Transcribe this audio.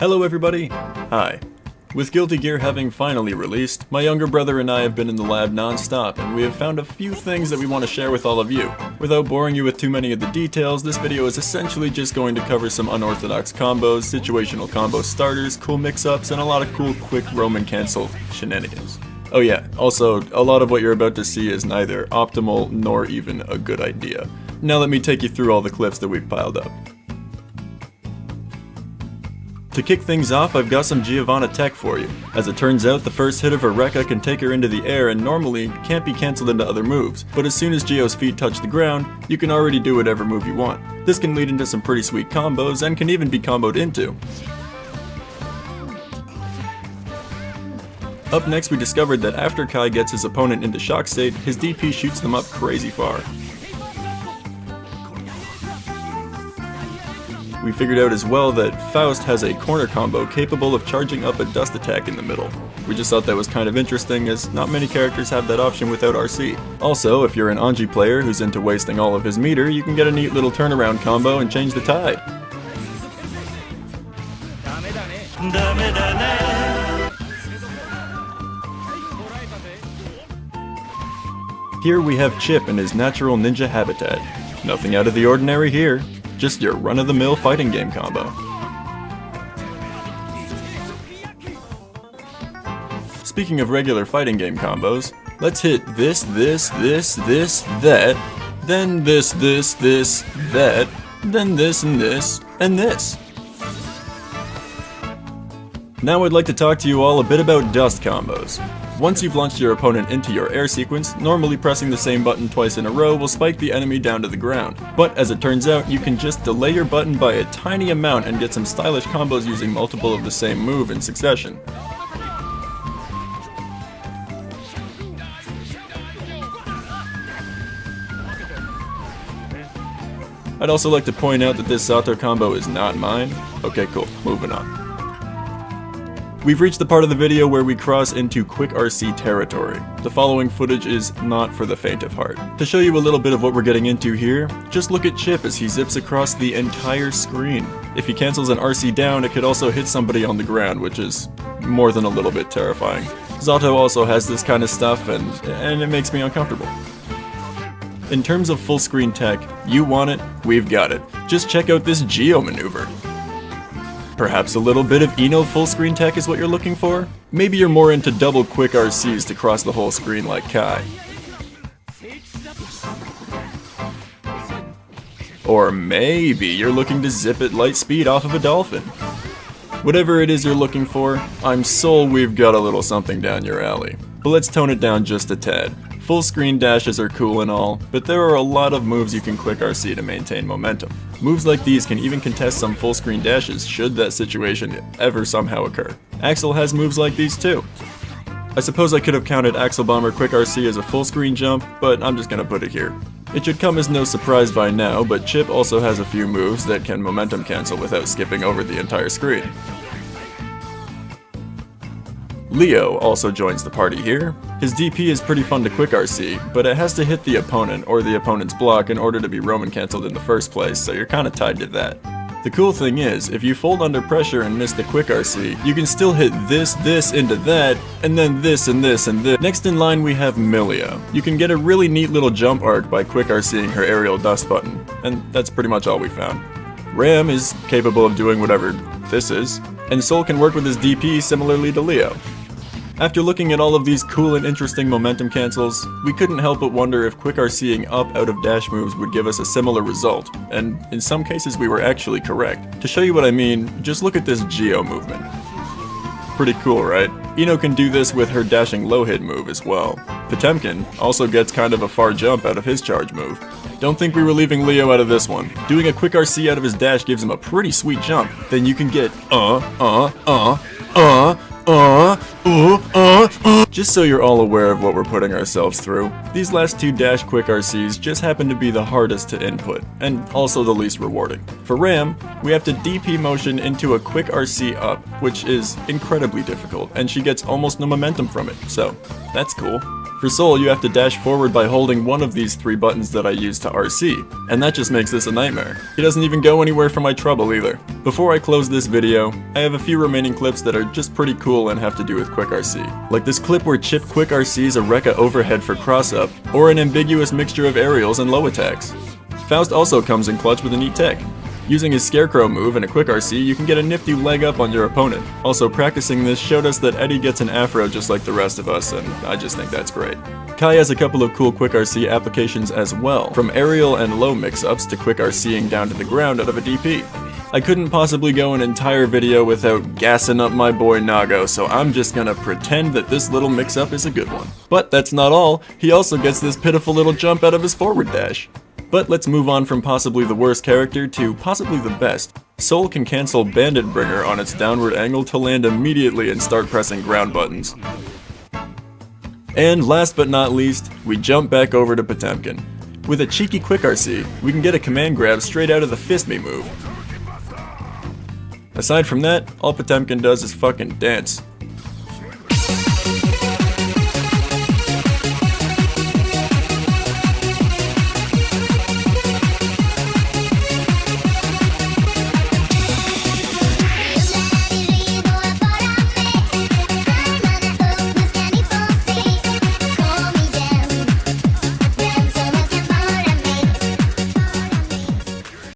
Hello everybody! Hi. With Guilty Gear having finally released, my younger brother and I have been in the lab non-stop, and we have found a few things that we want to share with all of you. Without boring you with too many of the details, this video is essentially just going to cover some unorthodox combos, situational combo starters, cool mix-ups, and a lot of cool quick Roman cancel shenanigans. Oh yeah, also, a lot of what you're about to see is neither optimal nor even a good idea. Now let me take you through all the clips that we've piled up. To kick things off, I've got some Giovanna tech for you. As it turns out, the first hit of her Rekka can take her into the air and normally can't be cancelled into other moves, but as soon as Gio's feet touch the ground, you can already do whatever move you want. This can lead into some pretty sweet combos and can even be comboed into. Up next, we discovered that after Kai gets his opponent into shock state, his DP shoots them up crazy far. We figured out as well that Faust has a corner combo capable of charging up a dust attack in the middle. We just thought that was kind of interesting, as not many characters have that option without RC. Also, if you're an Anji player who's into wasting all of his meter, you can get a neat little turnaround combo and change the tide. Here we have Chip in his natural ninja habitat. Nothing out of the ordinary here. Just your run-of-the-mill fighting game combo. Speaking of regular fighting game combos, let's hit this, that, then this, that, then this, and this. Now I'd like to talk to you all a bit about dust combos. Once you've launched your opponent into your air sequence, normally pressing the same button twice in a row will spike the enemy down to the ground. But as it turns out, you can just delay your button by a tiny amount and get some stylish combos using multiple of the same move in succession. I'd also like to point out that this Sato combo is not mine. Okay, cool, moving on. We've reached the part of the video where we cross into quick RC territory. The following footage is not for the faint of heart. To show you a little bit of what we're getting into here, just look at Chip as he zips across the entire screen. If he cancels an RC down, it could also hit somebody on the ground, which is more than a little bit terrifying. Zato also has this kind of stuff, and it makes me uncomfortable. In terms of full screen tech, you want it, we've got it. Just check out this Gio maneuver. Perhaps a little bit of Eno full screen tech is what you're looking for? Maybe you're more into double quick RCs to cross the whole screen like Kai. Or maybe you're looking to zip at light speed off of a dolphin. Whatever it is you're looking for, I'm sold we've got a little something down your alley. But let's tone it down just a tad. Full screen dashes are cool and all, but there are a lot of moves you can quick RC to maintain momentum. Moves like these can even contest some full screen dashes should that situation ever somehow occur. Axel has moves like these too. I suppose I could have counted Axel Bomber quick RC as a full screen jump, but I'm just gonna put it here. It should come as no surprise by now, but Chip also has a few moves that can momentum cancel without skipping over the entire screen. Leo also joins the party here. His DP is pretty fun to quick RC, but it has to hit the opponent or the opponent's block in order to be Roman cancelled in the first place, so you're kinda tied to that. The cool thing is, if you fold under pressure and miss the quick RC, you can still hit this into that, and then this and this and this. Next in line we have Myloe. You can get a really neat little jump arc by quick RCing her aerial dust button, and that's pretty much all we found. Ram is capable of doing whatever this is, and Sol can work with his DP similarly to Leo. After looking at all of these cool and interesting momentum cancels, we couldn't help but wonder if quick RCing up out of dash moves would give us a similar result, and in some cases we were actually correct. To show you what I mean, just look at this Gio movement. Pretty cool, right? Eno can do this with her dashing low hit move as well. Potemkin also gets kind of a far jump out of his charge move. Don't think we were leaving Leo out of this one. Doing a quick RC out of his dash gives him a pretty sweet jump. Then you can get Just so you're all aware of what we're putting ourselves through, these last two dash quick RCs just happen to be the hardest to input, and also the least rewarding. For Ram, we have to DP motion into a quick RC up, which is incredibly difficult, and she gets almost no momentum from it, so that's cool. For Soul, you have to dash forward by holding one of these 3 buttons that I use to RC, and that just makes this a nightmare. He doesn't even go anywhere for my trouble either. Before I close this video, I have a few remaining clips that are just pretty cool and have to do with Quick RC. Like this clip where Chip Quick RCs a Rekka overhead for cross-up, or an ambiguous mixture of aerials and low attacks. Faust also comes in clutch with a neat tech. Using his Scarecrow move and a Quick RC, you can get a nifty leg up on your opponent. Also, practicing this showed us that Eddie gets an afro just like the rest of us, and I just think that's great. Kai has a couple of cool Quick RC applications as well, from aerial and low mix-ups to Quick RCing down to the ground out of a DP. I couldn't possibly go an entire video without gassing up my boy Nago, so I'm just gonna pretend that this little mix-up is a good one. But that's not all, he also gets this pitiful little jump out of his forward dash. But let's move on from possibly the worst character to possibly the best. Soul can cancel Bandit Bringer on its downward angle to land immediately and start pressing ground buttons. And last but not least, we jump back over to Potemkin. With a cheeky Quick RC, we can get a command grab straight out of the Fist Me move. Aside from that, all Potemkin does is fucking dance.